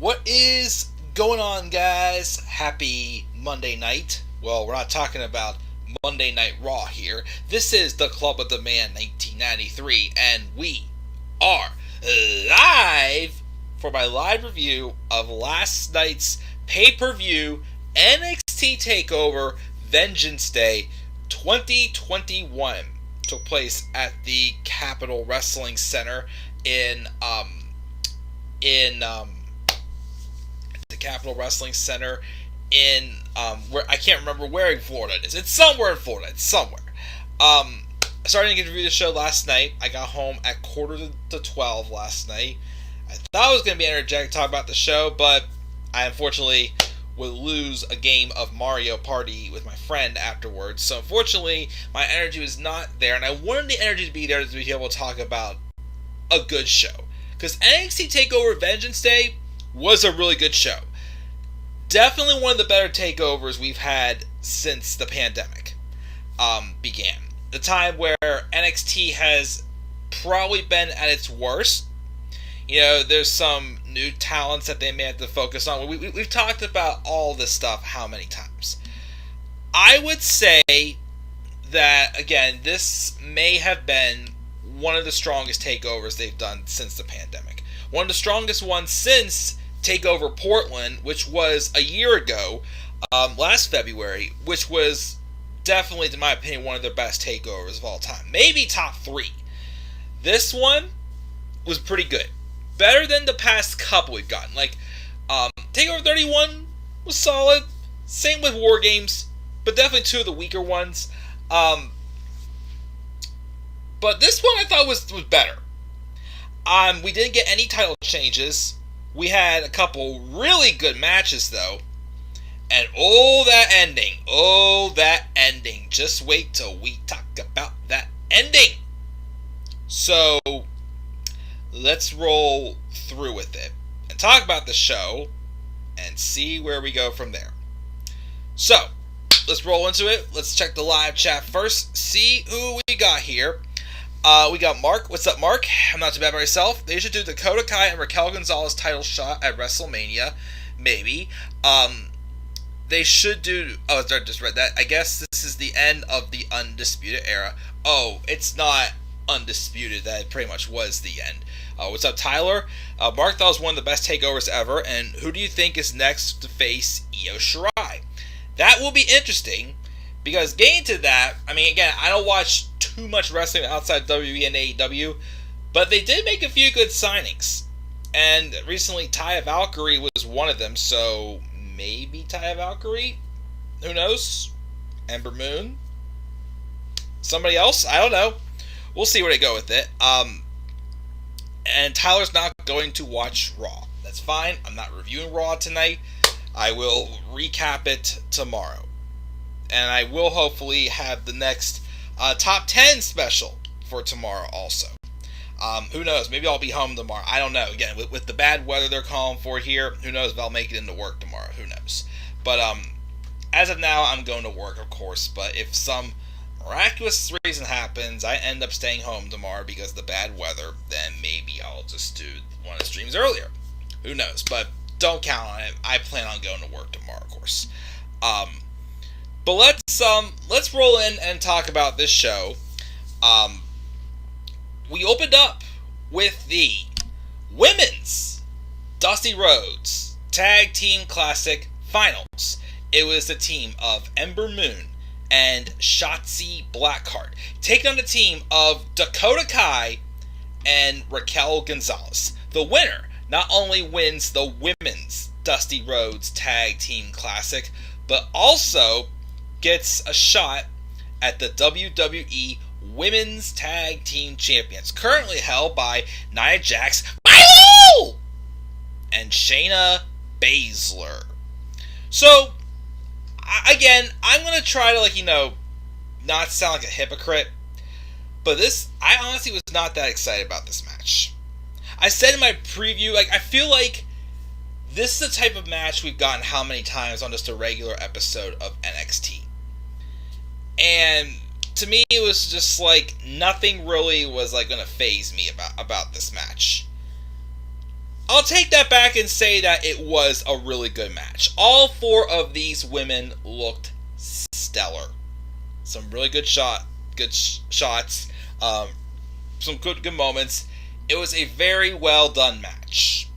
What is going on, guys? Happy Monday night. Well, we're not talking about Monday Night Raw here. This is the Club of the Man 1993, and we are live for my live review of last night's pay-per-view NXT TakeOver Vengeance Day 2021. Took place at the Capitol Wrestling Center in the Capitol Wrestling Center in where I can't remember where in Florida it is. It's somewhere in Florida. It's somewhere. I started to get to review the show last night. I got home at 11:45 last night. I thought I was going to be energetic to talk about the show, but I unfortunately would lose a game of Mario Party with my friend afterwards. So unfortunately, my energy was not there, and I wanted the energy to be there to be able to talk about a good show. Because NXT TakeOver Vengeance Day was a really good show. Definitely one of the better takeovers we've had since the pandemic began. The time where NXT has probably been at its worst. You know, there's some new talents that they may have to focus on. We've talked about all this stuff how many times? I would say that, again, this may have been one of the strongest takeovers they've done since the pandemic. One of the strongest ones since TakeOver Portland, which was a year ago, last February, which was definitely, in my opinion, one of their best takeovers of all time. Maybe top 3. This one was pretty good. Better than the past couple we've gotten. Like, TakeOver 31 was solid. Same with War Games, but definitely two of the weaker ones. But this one I thought was better. We didn't get any title changes. We had a couple really good matches, though. And that ending. Just wait till we talk about that ending. So, let's roll through with it and talk about the show and see where we go from there. So, let's roll into it. Let's check the live chat first. See who we got here. We got Mark. What's up, Mark? I'm not too bad by myself. They should do Dakota Kai and Raquel Gonzalez title shot at WrestleMania. Maybe. They should do... Oh, I just read that. I guess this is the end of the Undisputed Era. Oh, it's not Undisputed. That pretty much was the end. What's up, Tyler? Mark thought it was one of the best takeovers ever. And who do you think is next to face Io Shirai? That will be interesting. Because getting to that, I mean, again, I don't watch too much wrestling outside WWE and AEW, but they did make a few good signings. And recently, Taya Valkyrie was one of them, so maybe Taya Valkyrie? Who knows? Ember Moon? Somebody else? I don't know. We'll see where they go with it. And Tyler's not going to watch Raw. That's fine. I'm not reviewing Raw tonight. I will recap it tomorrow. And I will hopefully have the next top 10 special for tomorrow also. Who knows? Maybe I'll be home tomorrow. I don't know. Again, with the bad weather they're calling for here, who knows if I'll make it into work tomorrow. Who knows? But as of now, I'm going to work, of course. But if some miraculous reason happens, I end up staying home tomorrow because of the bad weather, then maybe I'll just do one of the streams earlier. Who knows? But don't count on it. I plan on going to work tomorrow, of course. But let's roll in and talk about this show. We opened up with the Women's Dusty Rhodes Tag Team Classic Finals. It was the team of Ember Moon and Shotzi Blackheart taking on the team of Dakota Kai and Raquel Gonzalez. The winner not only wins the Women's Dusty Rhodes Tag Team Classic, but also gets a shot at the WWE Women's Tag Team Champions, currently held by Nia Jax and Shayna Baszler. So, again, I'm going to try to, not sound like a hypocrite, but I honestly was not that excited about this match. I said in my preview, I feel like this is the type of match we've gotten how many times on just a regular episode of NXT. And to me, it was just nothing really was going to faze me about this match. I'll take that back and say that it was a really good match. All 4 of these women looked stellar. Some really good shots, some good moments. It was a very well done match.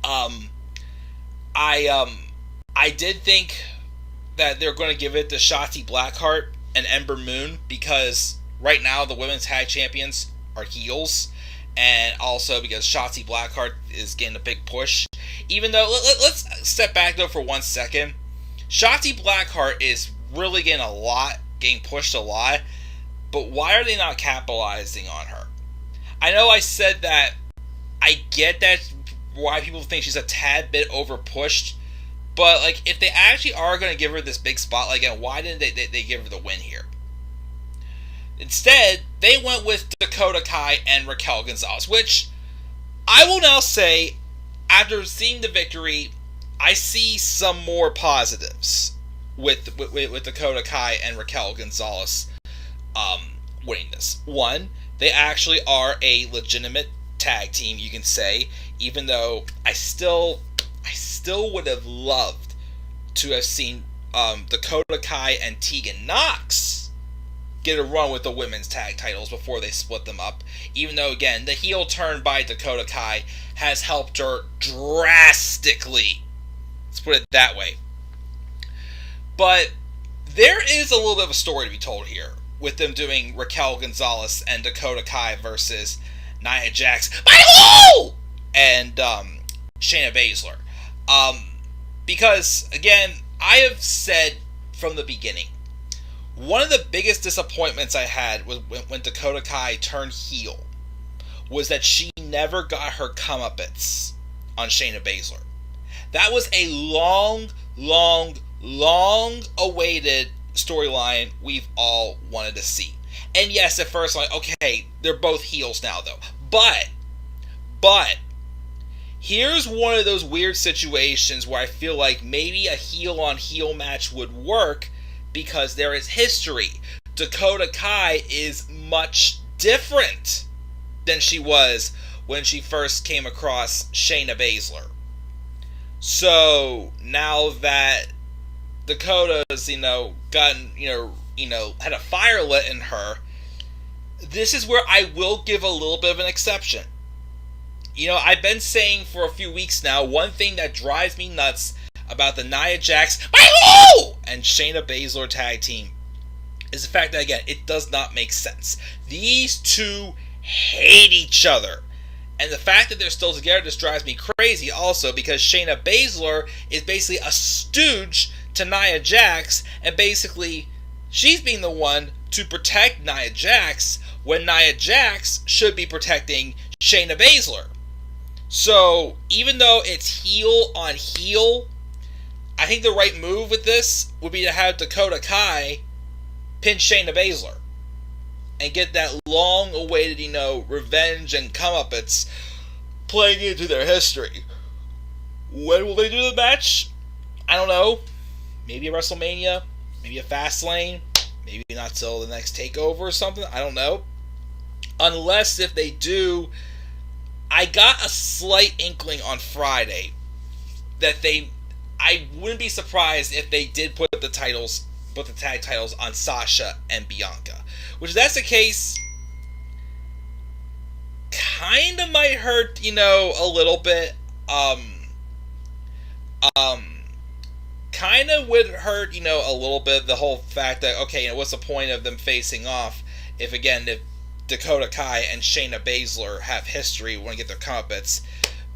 I did think that they're going to give it to Shotzi Blackheart and Ember Moon, because right now the women's tag champions are heels, and also because Shotzi Blackheart is getting a big push. Even though, let's step back though for 1 second. Shotzi Blackheart is really getting pushed a lot, but why are they not capitalizing on her? I know I said that I get that why people think she's a tad bit over pushed, but like, if they actually are going to give her this big spotlight again, why didn't they give her the win here? Instead, they went with Dakota Kai and Raquel Gonzalez, which I will now say, after seeing the victory, I see some more positives with Dakota Kai and Raquel Gonzalez winning this. One, they actually are a legitimate tag team, you can say, even though I still would have loved to have seen Dakota Kai and Tegan Nox get a run with the women's tag titles before they split them up. Even though, again, the heel turn by Dakota Kai has helped her drastically. Let's put it that way. But there is a little bit of a story to be told here with them doing Raquel Gonzalez and Dakota Kai versus Nia Jax and Shayna Baszler. Because, again, I have said from the beginning, one of the biggest disappointments I had was when Dakota Kai turned heel was that she never got her comeuppance on Shayna Baszler. That was a long awaited storyline we've all wanted to see. And yes, at first, like, okay, they're both heels now, though. But here's one of those weird situations where I feel like maybe a heel-on-heel match would work because there is history. Dakota Kai is much different than she was when she first came across Shayna Baszler. So now that Dakota's, gotten, had a fire lit in her, this is where I will give a little bit of an exception. I've been saying for a few weeks now, one thing that drives me nuts about the Nia Jax and Shayna Baszler tag team is the fact that, again, it does not make sense. These two hate each other. And the fact that they're still together just drives me crazy also, because Shayna Baszler is basically a stooge to Nia Jax, and basically she's being the one to protect Nia Jax when Nia Jax should be protecting Shayna Baszler. So even though it's heel on heel, I think the right move with this would be to have Dakota Kai pin Shayna Baszler and get that long-awaited, revenge and comeuppance playing into their history. When will they do the match? I don't know. Maybe a WrestleMania, maybe a Fastlane, maybe not till the next TakeOver or something. I don't know. Unless if they do, I got a slight inkling on Friday that I wouldn't be surprised if they did put the tag titles on Sasha and Bianca. Which, if that's the case, kind of might hurt, a little bit. Kind of would hurt, a little bit, the whole fact that, okay, what's the point of them facing off if Dakota Kai and Shayna Baszler have history, want to get their comeuppance.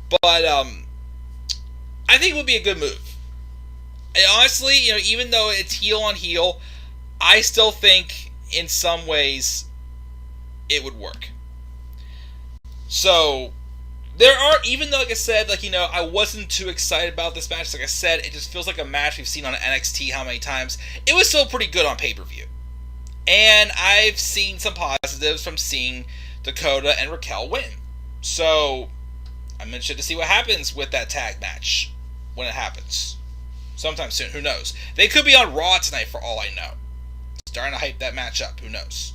But I think it would be a good move. And honestly, even though it's heel on heel, I still think in some ways it would work. So there are, even though, like I said, I wasn't too excited about this match. Like I said, it just feels like a match we've seen on NXT how many times. It was still pretty good on pay-per-view. And I've seen some positives from seeing Dakota and Raquel win. So I'm interested to see what happens with that tag match when it happens. Sometime soon, who knows? They could be on Raw tonight for all I know. Starting to hype that match up, who knows?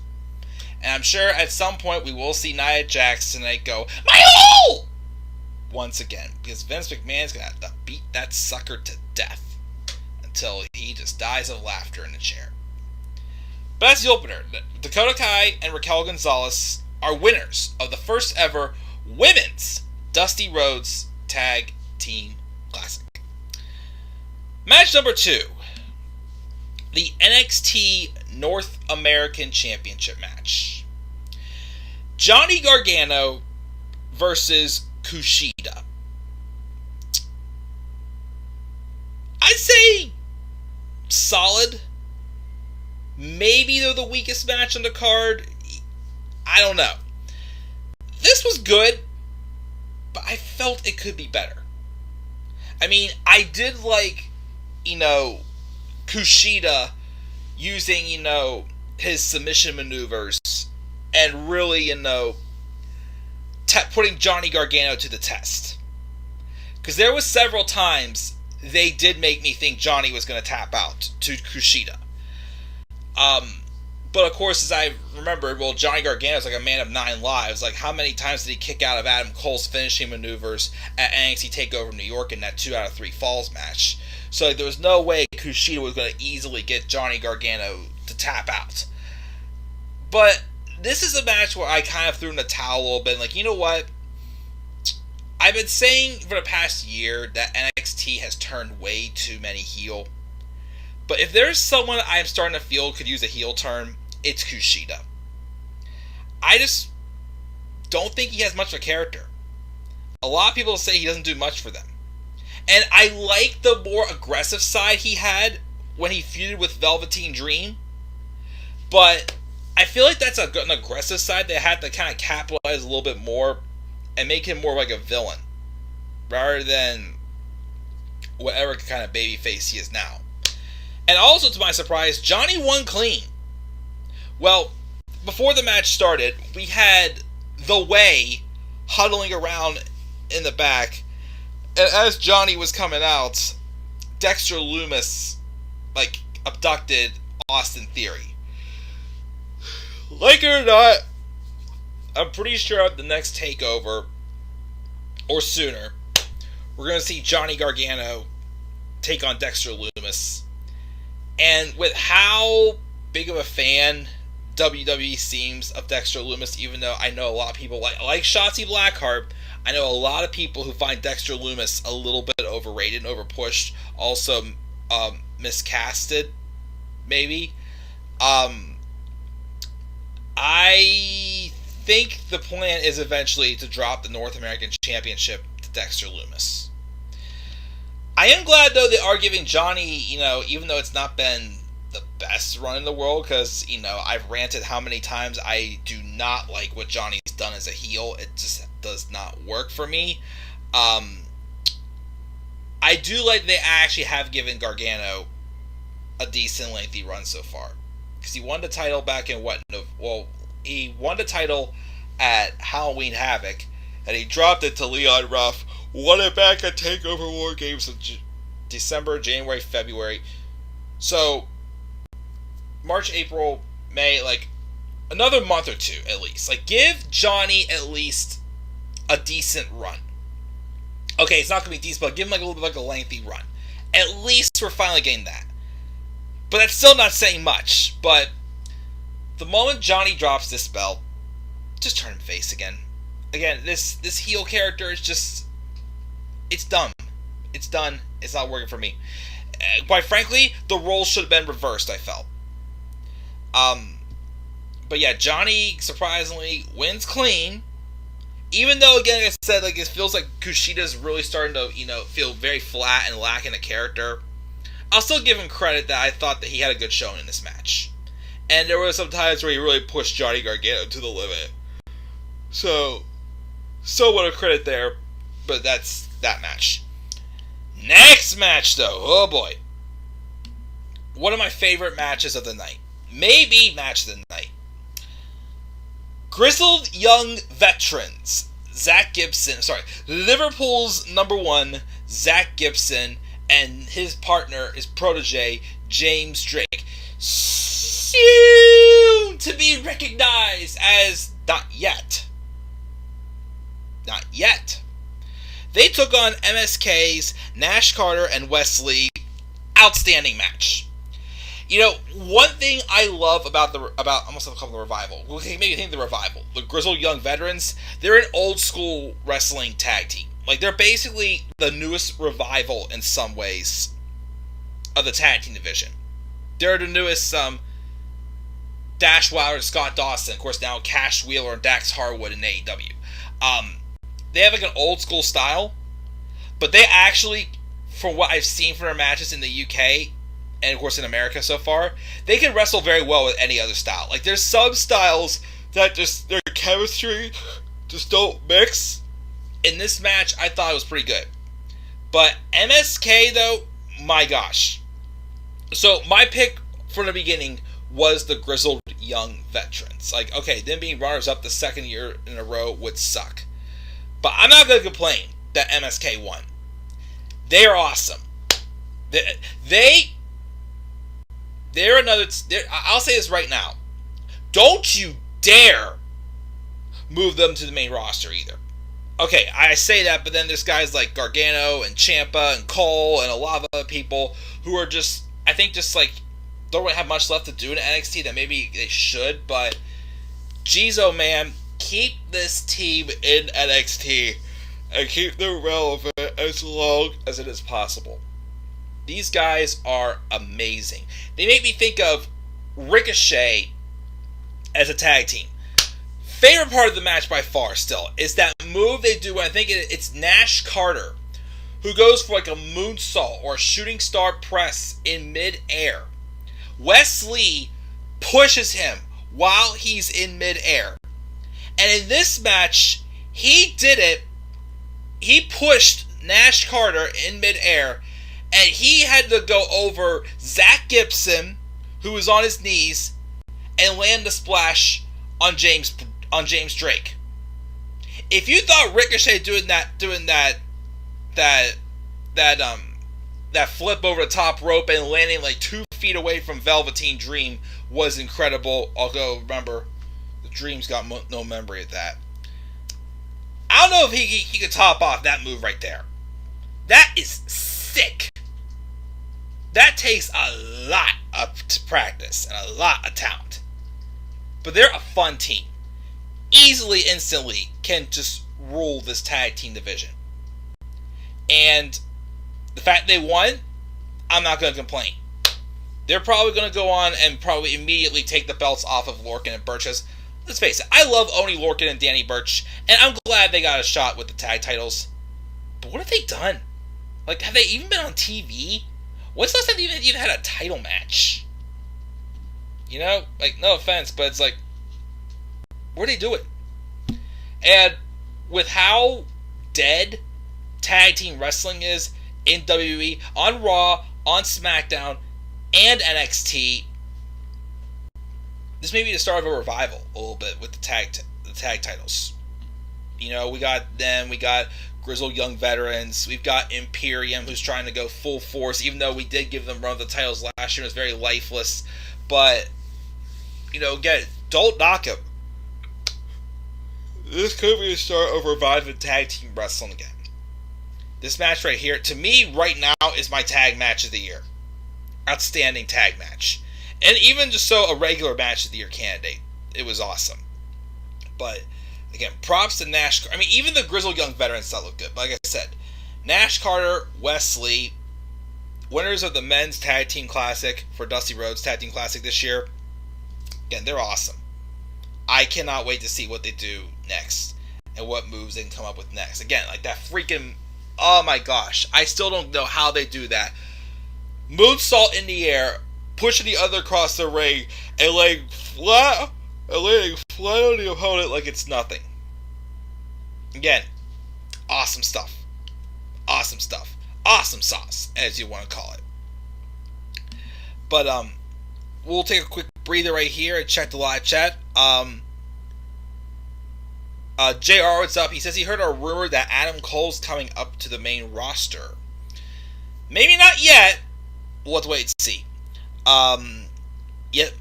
And I'm sure at some point we will see Nia Jax tonight go, my hole! once again, because Vince McMahon's going to have to beat that sucker to death until he just dies of laughter in the chair. But that's the opener. Dakota Kai and Raquel Gonzalez are winners of the first ever Women's Dusty Rhodes Tag Team Classic. Match number 2. The NXT North American Championship match. Johnny Gargano versus Kushida. I'd say solid. Maybe they're the weakest match on the card. I don't know. This was good, but I felt it could be better. I mean, I did like, Kushida using, his submission maneuvers and really, putting Johnny Gargano to the test. Because there was several times they did make me think Johnny was going to tap out to Kushida. But of course, as I remembered, Johnny Gargano is like a man of 9 lives. Like, how many times did he kick out of Adam Cole's finishing maneuvers at NXT TakeOver New York in that 2 out of 3 falls match? So there was no way Kushida was going to easily get Johnny Gargano to tap out. But this is a match where I kind of threw in the towel a little bit. Like, you know what? I've been saying for the past year that NXT has turned way too many heel. But if there's someone I'm starting to feel could use a heel turn, it's Kushida. I just don't think he has much of a character. A lot of people say he doesn't do much for them. And I like the more aggressive side he had when he feuded with Velveteen Dream. But I feel like that's an aggressive side they had to kind of capitalize a little bit more and make him more like a villain, rather than whatever kind of babyface he is now. And also, to my surprise, Johnny won clean. Well, before the match started, we had The Way huddling around in the back. And as Johnny was coming out, Dexter Lumis, abducted Austin Theory. Like it or not, I'm pretty sure at the next TakeOver, or sooner, we're going to see Johnny Gargano take on Dexter Lumis. And with how big of a fan WWE seems of Dexter Lumis, even though I know a lot of people like Shotzi Blackheart, I know a lot of people who find Dexter Lumis a little bit overrated and overpushed, also miscasted, maybe. I think the plan is eventually to drop the North American Championship to Dexter Lumis. I am glad, though, they are giving Johnny, even though it's not been the best run in the world, because, I've ranted how many times I do not like what Johnny's done as a heel. It just does not work for me. I do like they actually have given Gargano a decent lengthy run so far. Because he won the title back in he won the title at Halloween Havoc, and he dropped it to Leon Ruff, won it back at TakeOver War Games in December, January, February. So, March, April, May, another month or two at least. Give Johnny at least a decent run. Okay, it's not going to be decent, but give him a little bit a lengthy run. At least we're finally getting that. But that's still not saying much. But the moment Johnny drops this belt, just turn him face again. Again, this heel character is just... it's dumb. It's done. It's not working for me. Quite frankly, the role should have been reversed, I felt. But yeah, Johnny, surprisingly, wins clean. Even though, again, like I said, it feels like Kushida's really starting to, feel very flat and lacking a character. I'll still give him credit that I thought that he had a good showing in this match. And there were some times where he really pushed Johnny Gargano to the limit. So, somewhat of credit there, but that's that match. Next match, though. Oh, boy. One of my favorite matches of the night. Maybe match of the night. Grizzled young veterans. Liverpool's number 1, Zach Gibson, and his partner, his protege, James Drake. Soon to be recognized as not yet. They took on MSK's Nash Carter and Wes Lee. Outstanding match. You know, one thing I love about almost have to call them the Revival. Well, maybe think the Revival, the Grizzled Young Veterans. They're an old school wrestling tag team. Like, they're basically the newest Revival in some ways of the tag team division. They're the newest Dash Wilder and Scott Dawson, of course now Cash Wheeler and Dax Harwood in AEW. They have like an old school style, but they actually, from what I've seen from their matches in the UK and of course in America so far, they can wrestle very well with any other style. Like, there's some styles that just their chemistry just don't mix. In this match, I thought it was pretty good. But MSK though, my gosh. So my pick from the beginning was the Grizzled Young Veterans. Like, okay, them being runners up the second year in a row would suck. But I'm not going to complain that MSK won. They are awesome. They're another... I'll say this right now. Don't you dare move them to the main roster either. Okay, I say that, but then there's guys like Gargano and Ciampa and Cole and a lot of other people who are just, I think, just like, don't really have much left to do in NXT that maybe they should, but geez, oh man, keep this team in NXT and keep them relevant as long as it is possible. These guys are amazing. They make me think of Ricochet as a tag team. Favorite part of the match by far still is that move they do when I think it's Nash Carter, who goes for like a moonsault or a shooting star press in mid-air. Wes Lee pushes him while he's in mid-air. And in this match, he did it. He pushed Nash Carter in mid-air, and he had to go over Zach Gibson, who was on his knees, and land the splash on James Drake. If you thought Ricochet doing that flip over the top rope and landing like 2 feet away from Velveteen Dream was incredible, although remember, the Dream's got no memory of that. I don't know if he could top off that move right there. That is sick. That takes a lot of practice and a lot of talent. But they're a fun team. Easily, instantly, can just rule this tag team division. And the fact they won, I'm not going to complain. They're probably going to go on and probably immediately take the belts off of Lorcan and Burch. Let's face it, I love Oney Lorcan and Danny Burch, and I'm glad they got a shot with the tag titles. But what have they done? Like, have they even been on TV? When's the last time they even had a title match? You know, like, no offense, but it's like, what are they doing? And with how dead tag team wrestling is in WWE, on Raw, on SmackDown, and NXT, this may be the start of a revival a little bit with the tag titles. You know, we got them, we got Grizzled Young Veterans, we've got Imperium, who's trying to go full force, even though we did give them run of the titles last year. It was very lifeless, but, you know, again, don't knock them. This could be the start of reviving tag team wrestling again. This match right here, to me, right now, is my tag match of the year. Outstanding tag match. And even just so, a regular match of the year candidate. It was awesome. But, again, props to Nash. I mean, even the Grizzled Young Veterans still look good. But like I said, Nash Carter, Wes Lee, winners of the Men's Tag Team Classic for Dusty Rhodes Tag Team Classic this year. Again, they're awesome. I cannot wait to see what they do next and what moves they can come up with next. Again, like that freaking, oh my gosh, I still don't know how they do that. Moonsault in the air, pushing the other across the ring, and laying flat on the opponent like it's nothing. Again, awesome stuff. Awesome stuff. Awesome sauce, as you want to call it. But we'll take a quick breather right here and check the live chat. JR, what's up? He says he heard a rumor that Adam Cole's coming up to the main roster. Maybe not yet. We'll have to wait and see. Yep.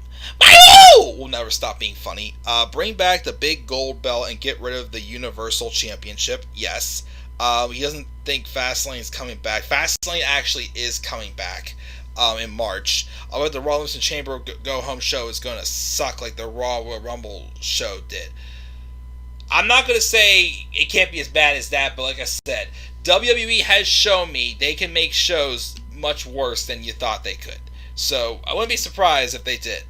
We'll never stop being funny. Bring back the big gold belt and get rid of the Universal Championship. Yes. He doesn't think Fastlane is coming back. Fastlane actually is coming back in March. Although the Raw Elimination Chamber Go Home show is going to suck like the Raw Rumble show did. I'm not going to say it can't be as bad as that, but like I said, WWE has shown me they can make shows much worse than you thought they could. So I wouldn't be surprised if they did.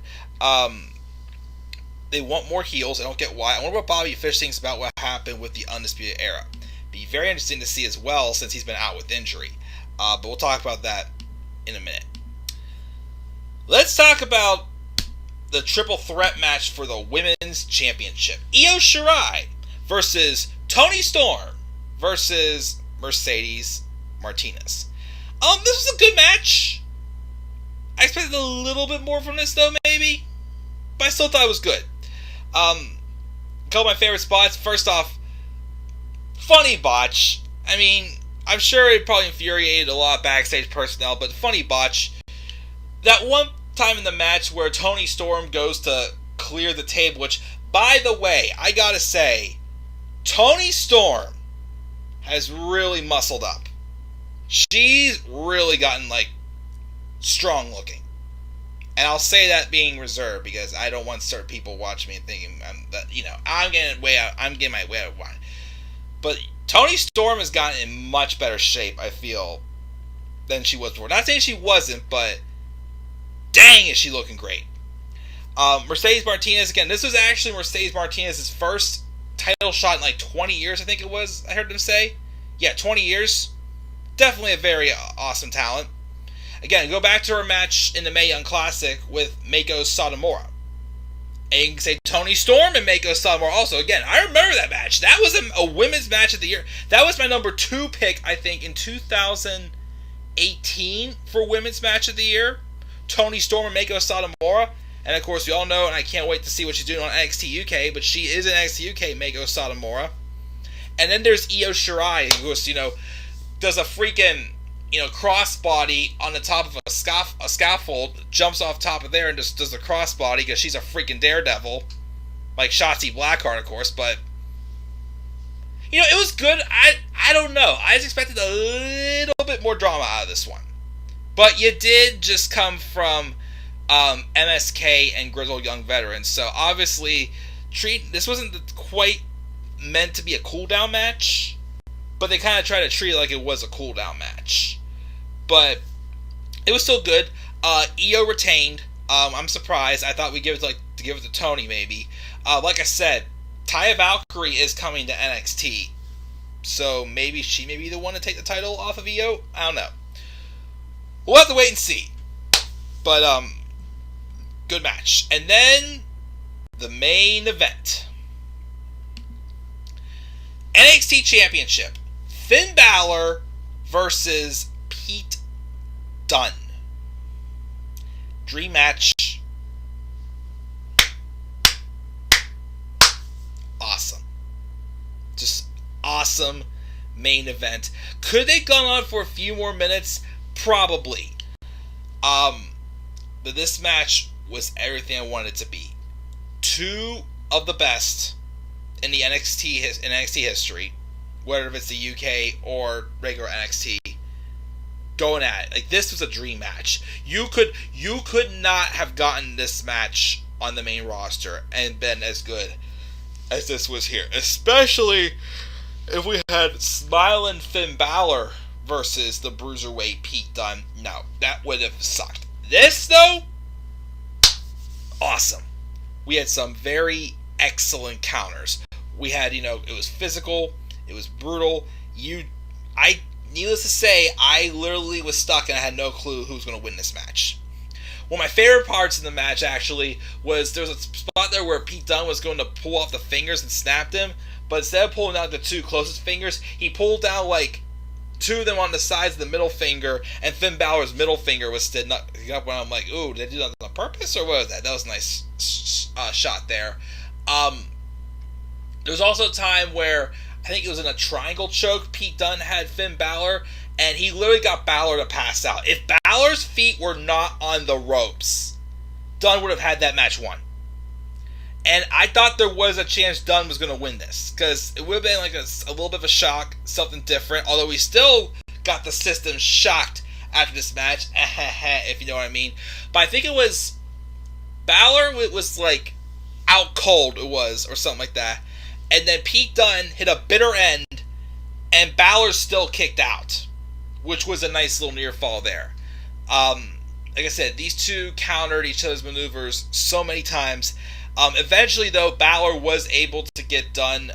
They want more heels. I don't get why. I wonder what Bobby Fish thinks about what happened with the Undisputed Era. Be very interesting to see as well since he's been out with injury. But we'll talk about that in a minute. Let's talk about the triple threat match for the Women's Championship. Io Shirai versus Toni Storm versus Mercedes Martinez. This was a good match. I expected a little bit more from this though, maybe. But I still thought it was good. A couple of my favorite spots. First off, funny botch. I mean, I'm sure it probably infuriated a lot of backstage personnel, but funny botch. That one time in the match where Toni Storm goes to clear the table, which, by the way, I gotta say, Toni Storm has really muscled up. She's really gotten, strong looking. And I'll say that being reserved because I don't want certain people watching me thinking I'm getting my way out of line. But Toni Storm has gotten in much better shape, I feel, than she was before. Not saying she wasn't, but dang, is she looking great. Mercedes Martinez, again, this was actually Mercedes Martinez's first title shot in 20 years, I think it was, I heard them say. Yeah, 20 years. Definitely a very awesome talent. Again, go back to her match in the Mae Young Classic with Meiko Satomura. And you can say Toni Storm and Meiko Satomura also. Again, I remember that match. That was a women's match of the year. That was my number 2 pick, I think, in 2018 for women's match of the year. Toni Storm and Meiko Satomura. And of course, we all know, and I can't wait to see what she's doing on NXT UK, but she is in NXT UK, Meiko Satomura. And then there's Io Shirai, who was, does a freaking, crossbody on the top of a scaffold, jumps off top of there and just does a crossbody because she's a freaking daredevil. Like Shotzi Blackheart, of course, but it was good. I don't know. I just expected a little bit more drama out of this one. But you did just come from MSK and Grizzly Young Veterans, so obviously this wasn't quite meant to be a cool-down match, but they kind of tried to treat it like it was a cool-down match. But it was still good. Io retained. I'm surprised. I thought we'd give it to Toni maybe. Like I said, Taya Valkyrie is coming to NXT, so maybe she may be the one to take the title off of Io. I don't know. We'll have to wait and see. But good match. And then the main event. NXT Championship. Finn Balor versus Pete Dunne. Dream match. Awesome. Just awesome main event. Could they gone on for a few more minutes? Probably. But this match was everything I wanted it to be. 2 of the best in the NXT history, whether it's the UK or regular NXT, going at it. This was a dream match. You could not have gotten this match on the main roster and been as good as this was here. Especially if we had smiling Finn Balor versus the Bruiserweight Pete Dunne. No, that would have sucked. This, though, awesome. We had some very excellent counters. We had, it was physical, it was brutal. Needless to say, I literally was stuck and I had no clue who was going to win this match. One of my favorite parts in the match, actually, was there was a spot there where Pete Dunne was going to pull off the fingers and snapped him, but instead of pulling out the 2 closest fingers, he pulled down, 2 of them on the sides of the middle finger, and Finn Balor's middle finger was sitting up when I'm like, ooh, did they do that on purpose, or what was that? That was a nice shot there. There was also a time where, I think it was in a triangle choke, Pete Dunne had Finn Balor, and he literally got Balor to pass out. If Balor's feet were not on the ropes, Dunne would have had that match won. And I thought there was a chance Dunne was going to win this, because it would have been like a little bit of a shock, something different, although we still got the system shocked after this match, if you know what I mean. But I think it was Balor was like out cold, it was, or something like that. And then Pete Dunne hit a bitter end, and Balor still kicked out, which was a nice little near fall there. Like I said, these two countered each other's maneuvers so many times. Eventually, though, Balor was able to get Dunne,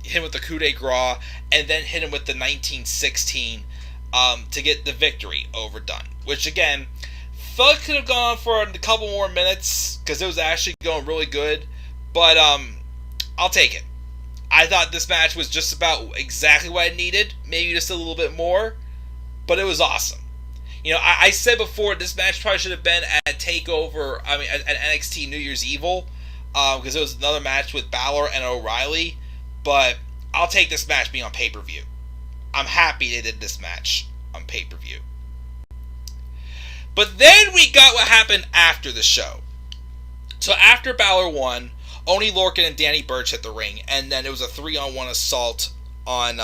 hit him with the coup de grace, and then hit him with the 1916 to get the victory over Dunne. Which, again, felt could have gone on for a couple more minutes, because it was actually going really good. But I'll take it. I thought this match was just about exactly what I needed, maybe just a little bit more, but it was awesome. You know, I said before, this match probably should have been at TakeOver, at NXT New Year's Evil, because it was another match with Balor and O'Reilly, but I'll take this match being on pay-per-view. I'm happy they did this match on pay-per-view. But then we got what happened after the show. So after Balor won, Oney Lorcan and Danny Burch hit the ring, and then it was a 3-on-1 assault on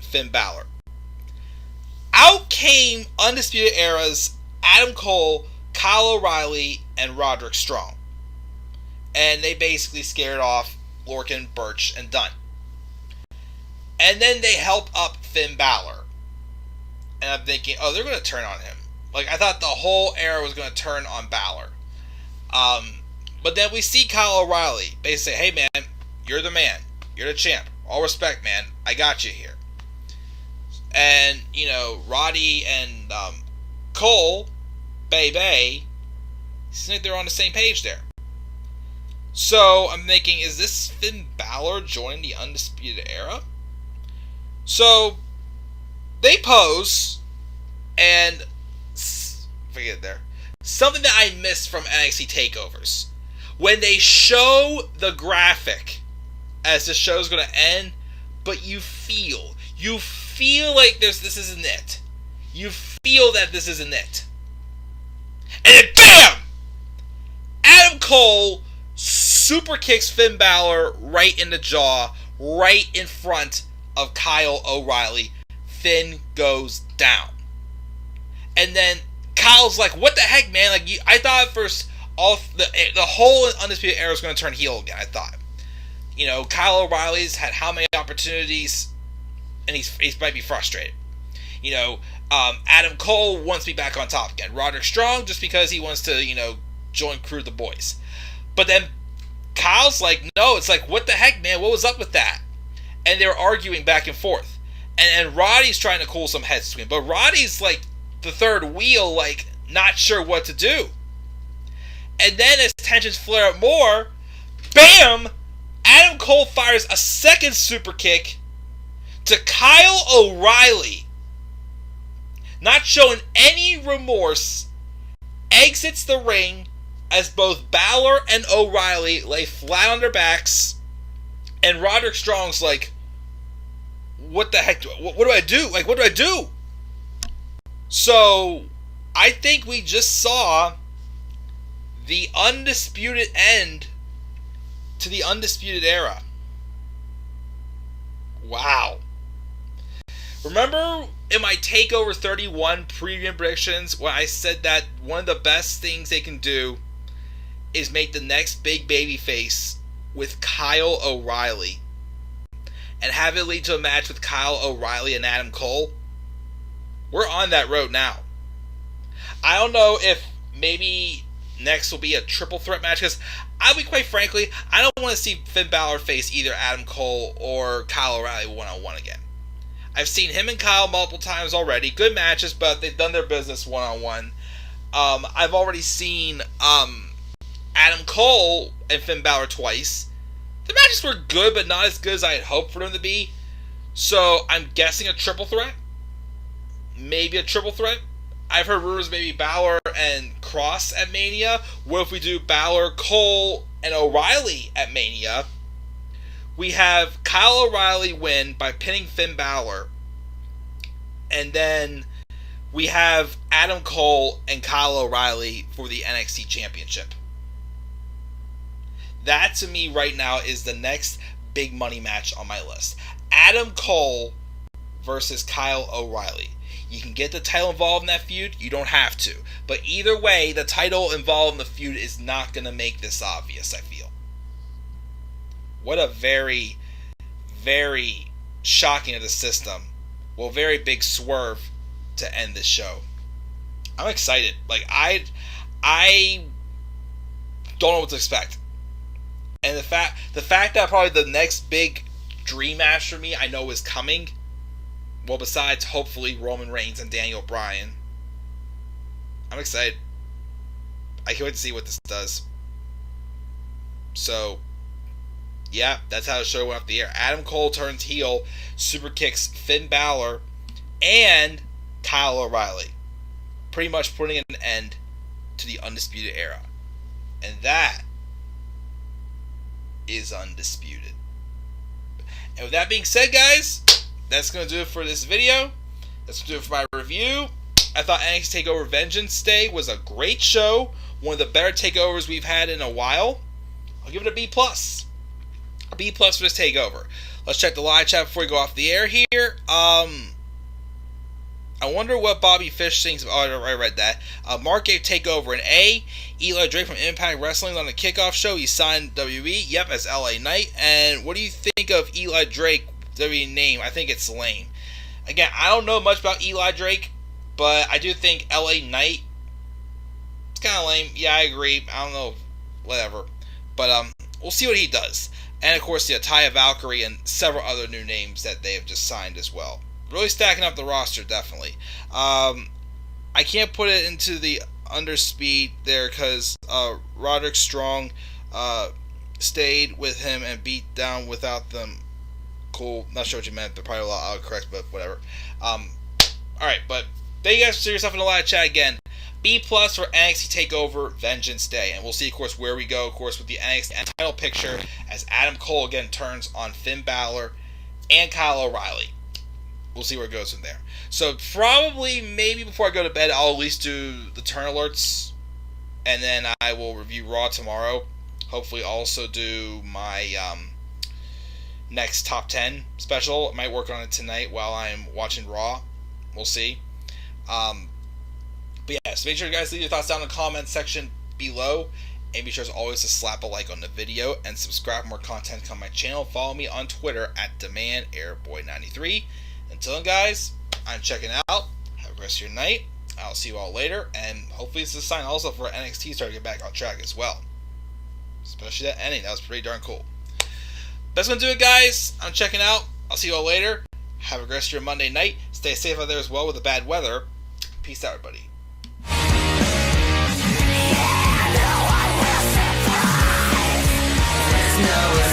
Finn Balor. Out came Undisputed Era's Adam Cole, Kyle O'Reilly, and Roderick Strong. And they basically scared off Lorcan, Burch, and Dunne. And then they helped up Finn Balor. And I'm thinking, oh, they're going to turn on him. Like, I thought the whole era was going to turn on Balor. But then we see Kyle O'Reilly basically say, hey, man, you're the man. You're the champ. All respect, man. I got you here. And, you know, Roddy and Cole, Bay, seems like they're on the same page there. So, I'm thinking, is this Finn Balor joining the Undisputed Era? So, they pose, and, forget it there, something that I missed from NXT TakeOvers. When they show the graphic as the show's going to end, but you feel like this isn't it. You feel that this isn't it. And then BAM! Adam Cole super kicks Finn Balor right in the jaw, right in front of Kyle O'Reilly. Finn goes down. And then Kyle's like, what the heck, man? Like, I thought at first the whole Undisputed Era was going to turn heel again, I thought. You know, Kyle O'Reilly's had how many opportunities, and he might be frustrated. You know, Adam Cole wants to be back on top again. Roderick Strong, just because he wants to, you know, join Crew the Boys. But then Kyle's like, no, it's like, what the heck, man? What was up with that? And they were arguing back and forth. And Roddy's trying to cool some heads between. But Roddy's like the third wheel, like, not sure what to do. And then as tensions flare up more, BAM! Adam Cole fires a second super kick to Kyle O'Reilly. Not showing any remorse, exits the ring as both Balor and O'Reilly lay flat on their backs, and Roderick Strong's like, what the heck, what do I do? Like, what do I do? So, I think we just saw the undisputed end to the Undisputed Era. Wow. Remember in my TakeOver 31 preview predictions when I said that one of the best things they can do is make the next big baby face with Kyle O'Reilly and have it lead to a match with Kyle O'Reilly and Adam Cole? We're on that road now. I don't know if maybe next will be a triple threat match, because I'll be quite frankly, I don't want to see Finn Balor face either Adam Cole or Kyle O'Reilly one-on-one again. I've seen him and Kyle multiple times already. Good matches, but they've done their business one-on-one. I've already seen Adam Cole and Finn Balor twice. The matches were good, but not as good as I had hoped for them to be. So I'm guessing a triple threat. Maybe a triple threat. I've heard rumors maybe Balor and Cross at Mania. What if we do Balor, Cole, and O'Reilly at Mania? We have Kyle O'Reilly win by pinning Finn Balor. And then we have Adam Cole and Kyle O'Reilly for the NXT Championship. That to me right now is the next big money match on my list. Adam Cole versus Kyle O'Reilly. You can get the title involved in that feud. You don't have to. But either way, the title involved in the feud is not going to make this obvious, I feel. What a very, very shocking of the system. Well, very big swerve to end this show. I'm excited. Like, I don't know what to expect. And the fact that probably the next big dream match for me I know is coming. Well, besides hopefully Roman Reigns and Daniel Bryan. I'm excited. I can't wait to see what this does. So, yeah, that's how the show went off the air. Adam Cole turns heel, super kicks Finn Balor and Kyle O'Reilly, pretty much putting an end to the Undisputed Era. And that is undisputed. And with that being said, guys, that's going to do it for this video. That's going to do it for my review. I thought NXT TakeOver Vengeance Day was a great show. One of the better takeovers we've had in a while. I'll give it a B+. A B+ for this takeover. Let's check the live chat before we go off the air here. I wonder what Bobby Fish thinks. Oh, I read that. Mark gave TakeOver an A. Eli Drake from Impact Wrestling on the kickoff show. He signed WWE. Yep, as LA Knight. And what do you think of Eli Drake, WWE name? I think it's lame. Again, I don't know much about Eli Drake, but I do think LA Knight, it's kind of lame. Yeah, I agree. I don't know. Whatever. But we'll see what he does. And, of course, the Taya Valkyrie and several other new names that they have just signed as well. Really stacking up the roster, definitely. I can't put it into the underspeed there because Roderick Strong stayed with him and beat down without them. Cool. Not sure what you meant, but probably a lot correct, but whatever. Alright, but thank you guys for seeing yourself in the live chat again. B+ for NXT TakeOver Vengeance Day. And we'll see, of course, where we go, of course, with the NXT title picture as Adam Cole again turns on Finn Balor and Kyle O'Reilly. We'll see where it goes from there. So probably, maybe before I go to bed, I'll at least do the turn alerts. And then I will review Raw tomorrow. Hopefully also do my next top 10 special. I might work on it tonight while I'm watching Raw. We'll see. But yeah, so make sure you guys leave your thoughts down in the comments section below. And be sure as always to slap a like on the video and subscribe for more content on my channel. Follow me on Twitter at DemandAirboy93. Until then, guys, I'm checking out. Have a great rest of your night. I'll see you all later. And hopefully this is a sign also for NXT starting to get back on track as well. Especially that ending. That was pretty darn cool. That's going to do it, guys. I'm checking out. I'll see you all later. Have a great rest of your Monday night. Stay safe out there as well with the bad weather. Peace out, everybody. No